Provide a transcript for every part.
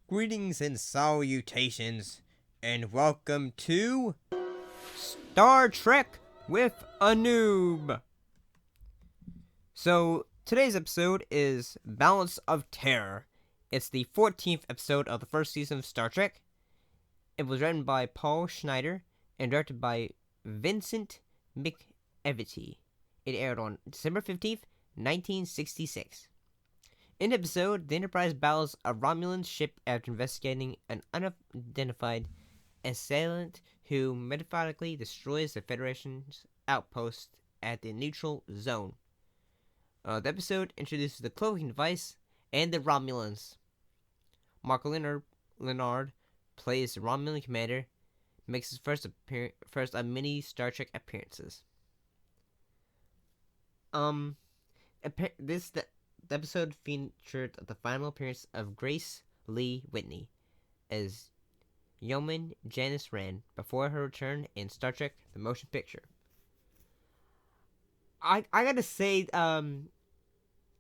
Greetings and salutations, and welcome to Star Trek with a Noob. So, today's episode is Balance of Terror. It's the 14th episode of the first season of Star Trek. It was written by Paul Schneider and directed by Vincent McEvity. It aired on December 15th, 1966. In the episode, the Enterprise battles a Romulan ship after investigating an unidentified assailant who methodically destroys the Federation's outpost at the neutral zone. The episode introduces the cloaking device and the Romulans. Mark Lenard plays the Romulan commander, makes his first of many Star Trek appearances. The episode featured the final appearance of Grace Lee Whitney as Yeoman Janice Rand before her return in Star Trek: The Motion Picture. I gotta say,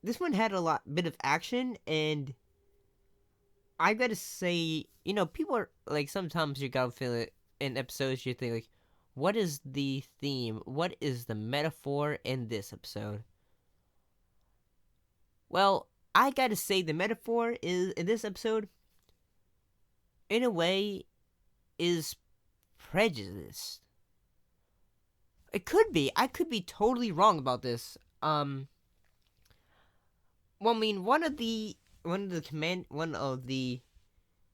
this one had a bit of action, and I gotta say, people are like, sometimes you gotta feel it in episodes. You think like, what is the theme? What is the metaphor in this episode? Well, I gotta say the metaphor is in this episode, in a way, is prejudice. It could be. I could be totally wrong about this. Well, I mean, one of the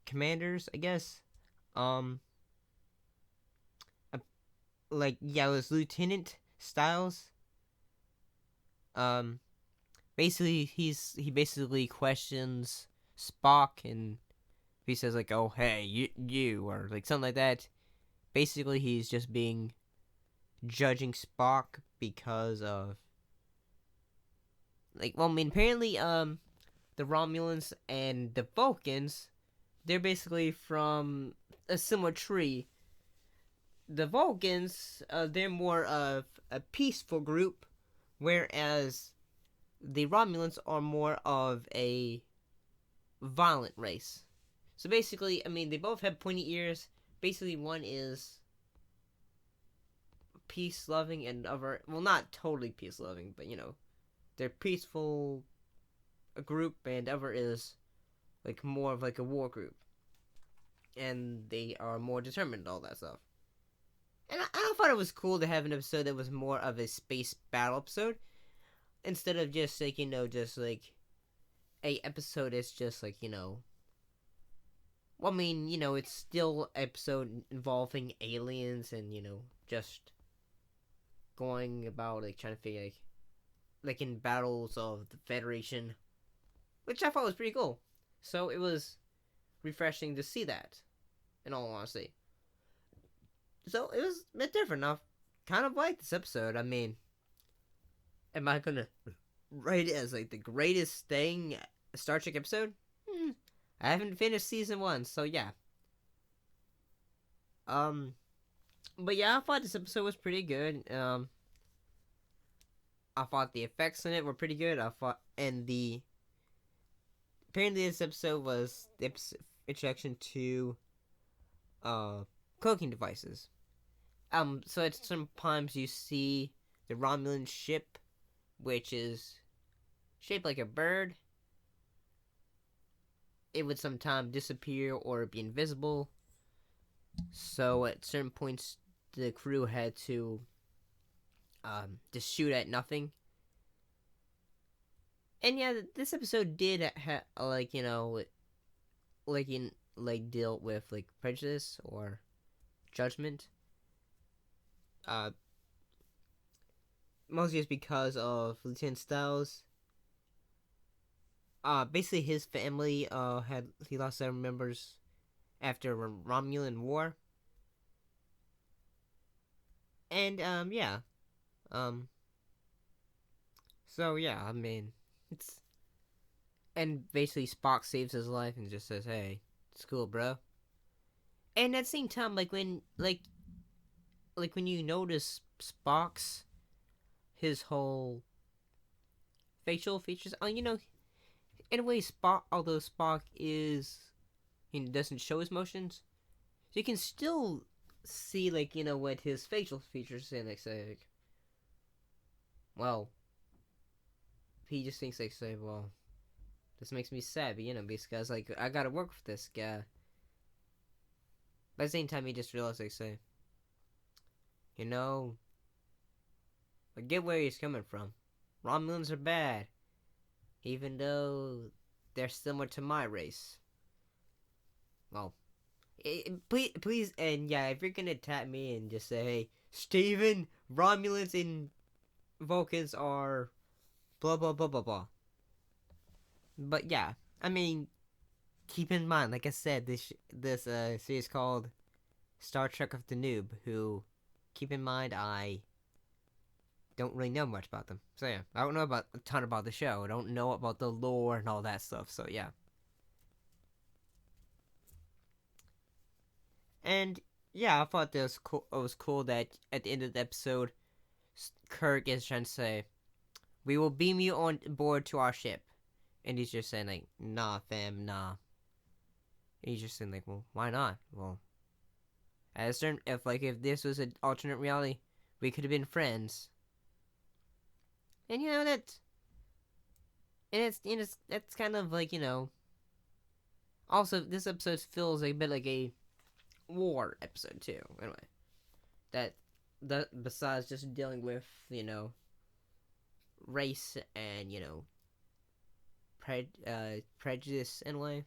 commanders, I guess, it was Lieutenant Styles. Basically, he basically questions Spock, and he says like, "Oh, hey, you," or like something like that. Basically, he's just judging Spock because of apparently the Romulans and the Vulcans, they're basically from a similar tree. The Vulcans, they're more of a peaceful group, whereas the Romulans are more of a violent race. So basically, they both have pointy ears. Basically, one is peace-loving and other... Well, not totally peace-loving, but, they're peaceful group, and other is, more of, a war group. And they are more determined and all that stuff. And I thought it was cool to have an episode that was more of a space battle episode, instead of just, a episode that's just, it's still an episode involving aliens and, just going about, trying to figure, in battles of the Federation, which I thought was pretty cool. So it was refreshing to see that, in all honesty. So it was a bit different. I kind of like this episode. Am I gonna rate it as, the greatest thing Star Trek episode? I haven't finished season 1, so yeah. But yeah, I thought this episode was pretty good. I thought the effects in it were pretty good. Apparently this episode was the introduction to, cloaking devices. So at sometimes you see the Romulan ship, which is shaped like a bird. It would sometimes disappear or be invisible. So at certain points, the crew had to just shoot at nothing. And yeah, this episode did deal with prejudice or judgment. Mostly just because of Lieutenant Styles. Basically his family he lost 7 members after a Romulan war. And yeah. So yeah, it's... And basically Spock saves his life and just says, "Hey, it's cool, bro." And at the same time, when you notice Spock's his whole facial features, in a way, although Spock is he doesn't show his motions. So you can still see, like, what his facial features say, like, say, like, well, he just thinks, like, say, well, this makes me sad, but, because, like, I gotta work with this guy. But at the same time, he just realized, like, say, I get where he's coming from. Romulans are bad, even though they're similar to my race. Well, please, and yeah, if you're gonna tap me and just say, hey, Steven, Romulans and Vulcans are blah blah blah blah blah. But yeah, I mean, keep in mind, like I said, this series called Star Trek of the Noob. Who, keep in mind, I don't really know much about them. So yeah, I don't know about a ton about the show. I don't know about the lore and all that stuff. So yeah. And yeah, I thought this cool. It was cool that at the end of the episode, Kirk is trying to say, "We will beam you on board to our ship," and he's just saying like, "Nah, fam, nah." And he's just saying like, "Well, why not?" Well, at a certain, if this was an alternate reality, we could have been friends. And that, and that's kind of like Also, this episode feels a bit like a war episode too. Anyway, that besides just dealing with race and prejudice in a way,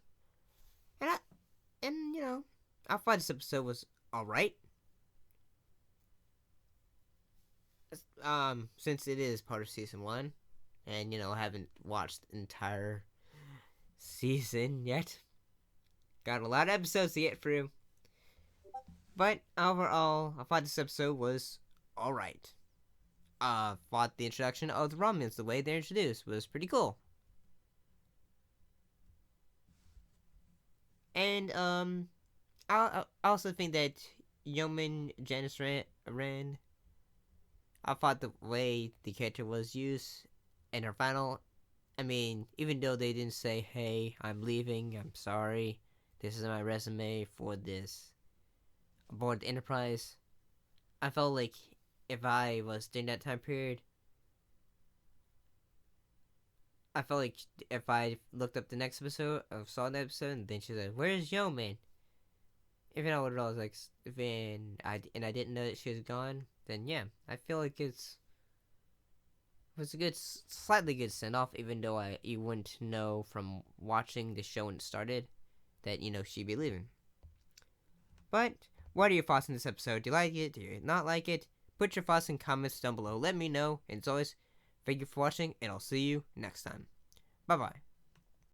and I thought this episode was all right. Since it is part of season 1, and I haven't watched the entire season yet. Got a lot of episodes to get through. But overall, I thought this episode was alright. Thought the introduction of the Romulans, the way they're introduced, was pretty cool. And, I also think that Yeoman Janice Rand, I thought the way the character was used in her final, I mean, even though they didn't say, hey, I'm leaving, I'm sorry, this is my resume for this aboard the Enterprise, I felt like if I was during that time period, I felt like if I looked up the next episode, I saw that episode, and then she said, "Where's Yeoman?" Even though I was like, I didn't know that she was gone, then yeah, I feel like it was a slightly good send off. Even though you wouldn't know from watching the show when it started that she'd be leaving. But what are your thoughts on this episode? Do you like it? Do you not like it? Put your thoughts in comments down below. Let me know. And as always, thank you for watching, and I'll see you next time. Bye bye.